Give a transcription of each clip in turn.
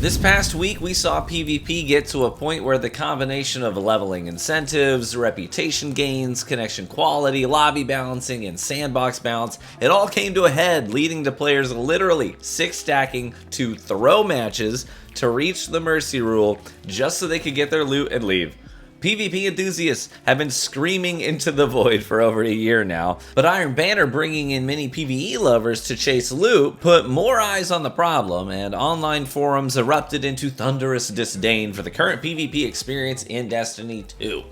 This past week, we saw PvP get to a point where the combination of leveling incentives, reputation gains, connection quality, lobby balancing, and sandbox balance, it all came to a head, leading to players literally six-stacking to throw matches to reach the Mercy Rule just so they could get their loot and leave. PvP enthusiasts have been screaming into the void for over a year now, but Iron Banner bringing in many PvE lovers to chase loot put more eyes on the problem, and online forums erupted into thunderous disdain for the current PvP experience in Destiny 2,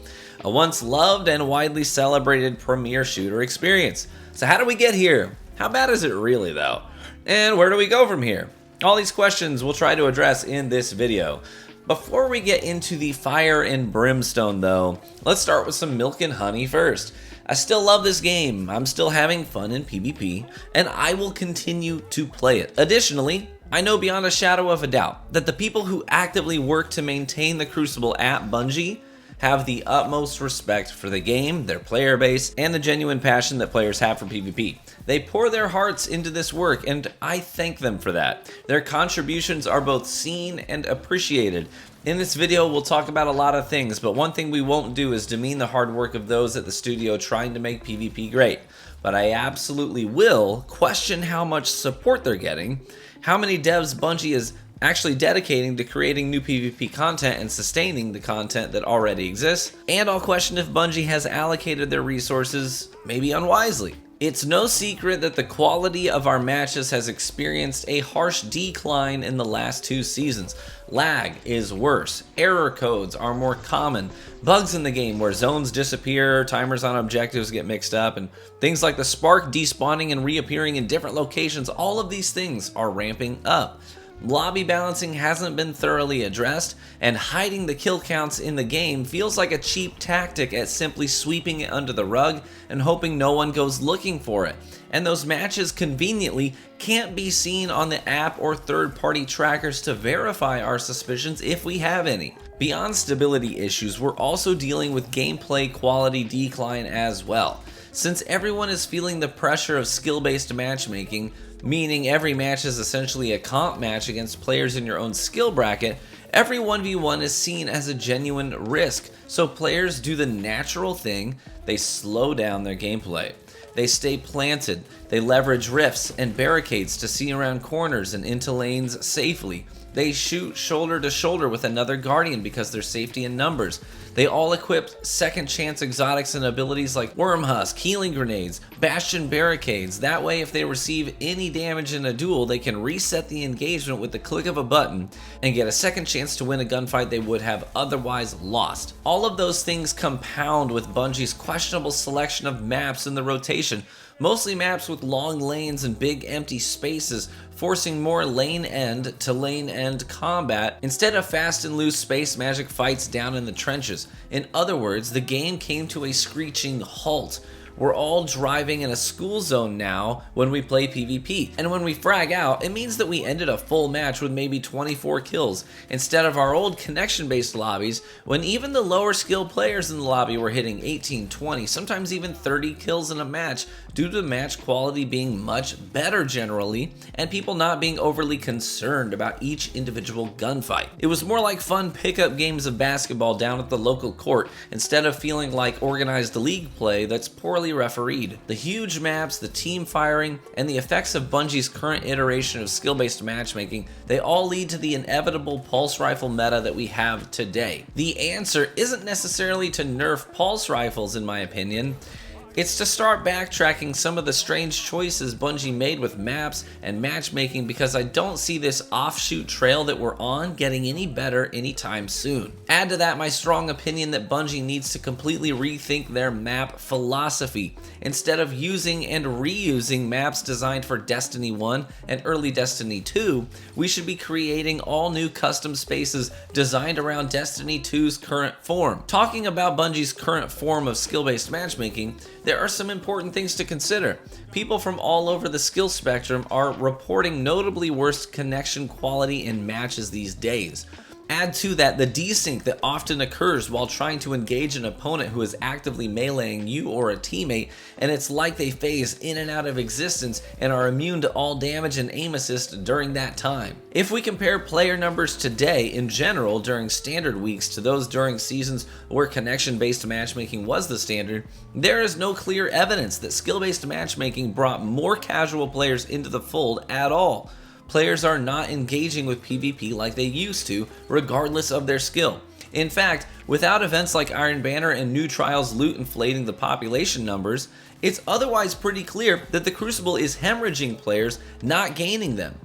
a once loved and widely celebrated premier shooter experience. So how do we get here? How bad is it really though? And where do we go from here? All these questions we'll try to address in this video. Before we get into the fire and brimstone though, let's start with some milk and honey first. I still love this game, I'm still having fun in PvP, and I will continue to play it. Additionally, I know beyond a shadow of a doubt that the people who actively work to maintain the Crucible at Bungie have the utmost respect for the game, their player base, and the genuine passion that players have for PvP. They pour their hearts into this work, and I thank them for that. Their contributions are both seen and appreciated. In this video, we'll talk about a lot of things, but one thing we won't do is demean the hard work of those at the studio trying to make PvP great. But I absolutely will question how much support they're getting, how many devs Bungie is actually dedicating to creating new PvP content and sustaining the content that already exists, and I'll question if Bungie has allocated their resources maybe unwisely. It's no secret that the quality of our matches has experienced a harsh decline in the last 2 seasons. Lag is worse, error codes are more common, bugs in the game where zones disappear, timers on objectives get mixed up, and things like the spark despawning and reappearing in different locations, all of these things are ramping up. Lobby balancing hasn't been thoroughly addressed, and hiding the kill counts in the game feels like a cheap tactic at simply sweeping it under the rug and hoping no one goes looking for it. And those matches conveniently can't be seen on the app or third-party trackers to verify our suspicions if we have any. Beyond stability issues, we're also dealing with gameplay quality decline as well. Since everyone is feeling the pressure of skill-based matchmaking, meaning every match is essentially a comp match against players in your own skill bracket, every 1v1 is seen as a genuine risk, so players do the natural thing, they slow down their gameplay. They stay planted, they leverage rifts and barricades to see around corners and into lanes safely. They shoot shoulder to shoulder with another Guardian because there's safety in numbers. They all equip second chance exotics and abilities like Worm Husk, healing grenades, Bastion barricades. That way if they receive any damage in a duel, they can reset the engagement with the click of a button and get a second chance to win a gunfight they would have otherwise lost. All of those things compound with Bungie's questionable selection of maps in the rotation, mostly maps with long lanes and big empty spaces, forcing more lane end to lane end combat instead of fast and loose space magic fights down in the trenches. In other words, the game came to a screeching halt. We're all driving in a school zone now when we play PvP, and when we frag out, it means that we ended a full match with maybe 24 kills, instead of our old connection-based lobbies, when even the lower skill players in the lobby were hitting 18, 20, sometimes even 30 kills in a match, due to the match quality being much better generally, and people not being overly concerned about each individual gunfight. It was more like fun pickup games of basketball down at the local court, instead of feeling like organized league play that's poorly refereed. The huge maps, the team firing, and the effects of Bungie's current iteration of skill-based matchmaking, they all lead to the inevitable pulse rifle meta that we have today. The answer isn't necessarily to nerf pulse rifles in my opinion. It's to start backtracking some of the strange choices Bungie made with maps and matchmaking, because I don't see this offshoot trail that we're on getting any better anytime soon. Add to that my strong opinion that Bungie needs to completely rethink their map philosophy. Instead of using and reusing maps designed for Destiny 1 and early Destiny 2, we should be creating all new custom spaces designed around Destiny 2's current form. Talking about Bungie's current form of skill-based matchmaking, there are some important things to consider. People from all over the skill spectrum are reporting notably worse connection quality in matches these days. Add to that the desync that often occurs while trying to engage an opponent who is actively meleeing you or a teammate, and it's like they phase in and out of existence and are immune to all damage and aim assist during that time. If we compare player numbers today in general during standard weeks to those during seasons where connection-based matchmaking was the standard, there is no clear evidence that skill-based matchmaking brought more casual players into the fold at all. Players are not engaging with PvP like they used to, regardless of their skill. In fact, without events like Iron Banner and New Trials loot inflating the population numbers, it's otherwise pretty clear that the Crucible is hemorrhaging players, not gaining them.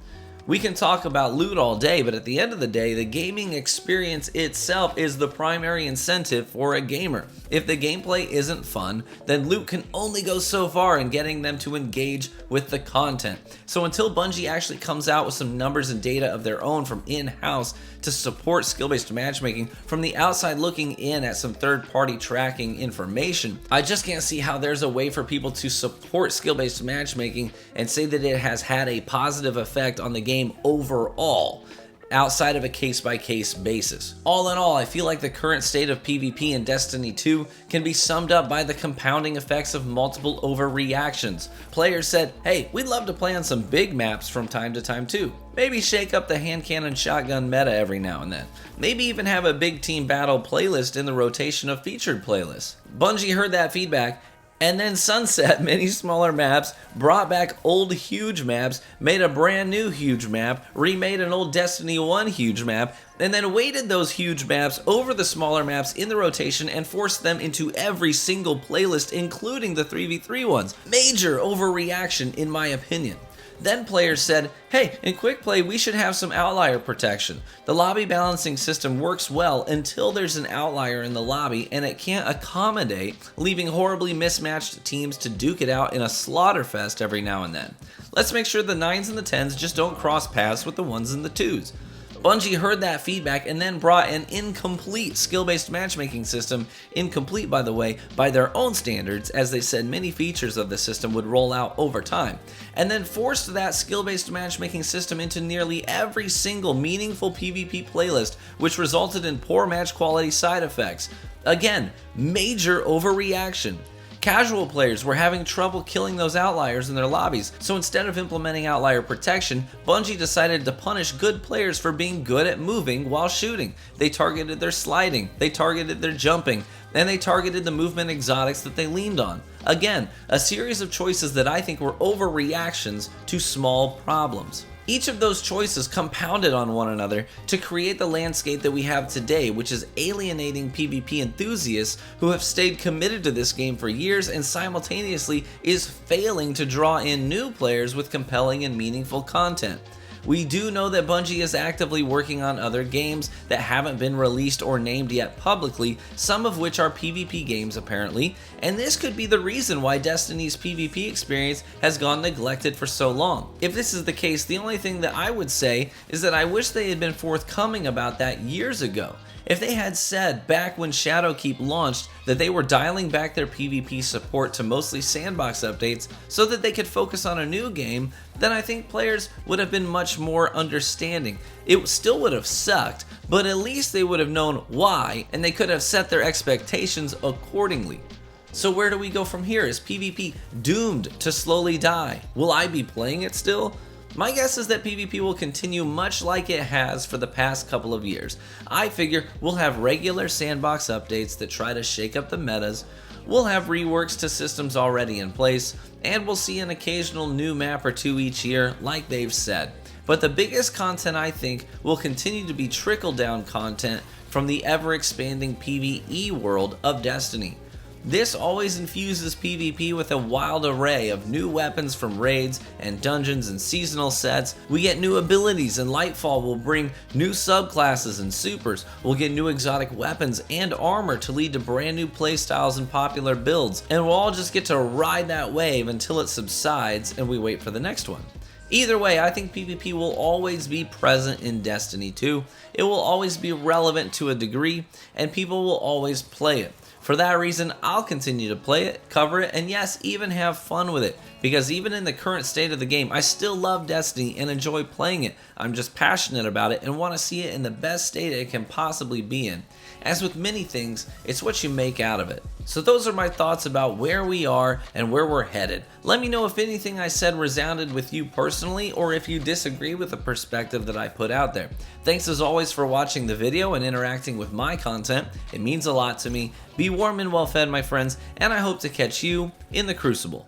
We can talk about loot all day, but at the end of the day, the gaming experience itself is the primary incentive for a gamer. If the gameplay isn't fun, then loot can only go so far in getting them to engage with the content. So until Bungie actually comes out with some numbers and data of their own from in-house to support skill-based matchmaking from the outside looking in at some third-party tracking information, I just can't see how there's a way for people to support skill-based matchmaking and say that it has had a positive effect on the game overall, outside of a case-by-case basis. All in all, I feel like the current state of PvP in Destiny 2 can be summed up by the compounding effects of multiple overreactions. Players said, hey, we'd love to play on some big maps from time to time too. Maybe shake up the hand cannon shotgun meta every now and then. Maybe even have a big team battle playlist in the rotation of featured playlists. Bungie heard that feedback and then sunset many smaller maps, brought back old huge maps, made a brand new huge map, remade an old Destiny 1 huge map, and then weighted those huge maps over the smaller maps in the rotation and forced them into every single playlist, including the 3v3 ones. Major overreaction in my opinion. Then players said, hey, in quick play we should have some outlier protection. The lobby balancing system works well until there's an outlier in the lobby and it can't accommodate, leaving horribly mismatched teams to duke it out in a slaughterfest every now and then. Let's make sure the 9s and the 10s just don't cross paths with the 1s and the 2s. Bungie heard that feedback and then brought an incomplete skill-based matchmaking system, incomplete by the way, by their own standards, as they said many features of the system would roll out over time, and then forced that skill-based matchmaking system into nearly every single meaningful PvP playlist, which resulted in poor match quality side effects. Again, major overreaction. Casual players were having trouble killing those outliers in their lobbies, so instead of implementing outlier protection, Bungie decided to punish good players for being good at moving while shooting. They targeted their sliding, they targeted their jumping, and they targeted the movement exotics that they leaned on. Again, a series of choices that I think were overreactions to small problems. Each of those choices compounded on one another to create the landscape that we have today, which is alienating PvP enthusiasts who have stayed committed to this game for years and simultaneously is failing to draw in new players with compelling and meaningful content. We do know that Bungie is actively working on other games that haven't been released or named yet publicly, some of which are PvP games apparently, and this could be the reason why Destiny's PvP experience has gone neglected for so long. If this is the case, the only thing that I would say is that I wish they had been forthcoming about that years ago. If they had said back when Shadowkeep launched that they were dialing back their PvP support to mostly sandbox updates so that they could focus on a new game, then I think players would have been much more understanding. It still would have sucked, but at least they would have known why and they could have set their expectations accordingly. So where do we go from here? Is PvP doomed to slowly die? Will I be playing it still? My guess is that PvP will continue much like it has for the past couple of years. I figure we'll have regular sandbox updates that try to shake up the metas, we'll have reworks to systems already in place, and we'll see an occasional new map or two each year like they've said. But the biggest content I think will continue to be trickle-down content from the ever-expanding PvE world of Destiny. This always infuses PvP with a wild array of new weapons from raids and dungeons and seasonal sets. We get new abilities, and Lightfall will bring new subclasses and supers. We'll get new exotic weapons and armor to lead to brand new playstyles and popular builds, and we'll all just get to ride that wave until it subsides and we wait for the next one. Either way, I think PvP will always be present in Destiny 2. It will always be relevant to a degree, and people will always play it. For that reason, I'll continue to play it, cover it, and yes, even have fun with it. Because even in the current state of the game, I still love Destiny and enjoy playing it. I'm just passionate about it and want to see it in the best state it can possibly be in. As with many things, it's what you make out of it. So those are my thoughts about where we are and where we're headed. Let me know if anything I said resounded with you personally, or if you disagree with the perspective that I put out there. Thanks as always for watching the video and interacting with my content. It means a lot to me. Be warm and well fed, my friends, and I hope to catch you in the Crucible.